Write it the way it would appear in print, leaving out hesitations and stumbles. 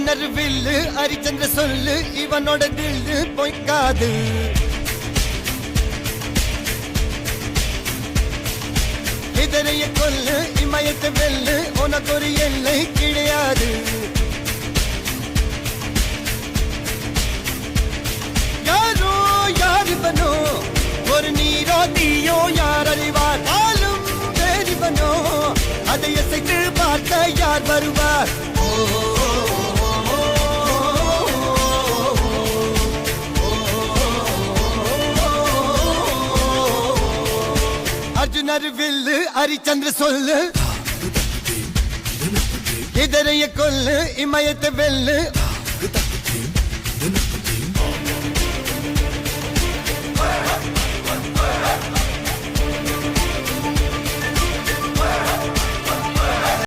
அர்ஜுனர் வில்லு ஹரிச்சந்திர சொல்லு இவனோட தில்லு பொய்க்காது. இதரைய கொல்லு இமயத்தை வெல்லு உனக்கு ஒரு எல்லை கிடையாது. யாரோ யார் இவனோ ஒரு நீரோ தீயோ யார் அறிவார். ஆளும் வேறிவனோ அதை அசைத்து பார்க்க யார் வருவார். அர்ஜுனர் வில்லு ஹரிச்சந்திர சொல்லு இதரைய கொல்லு இமயத்தை வெல்லு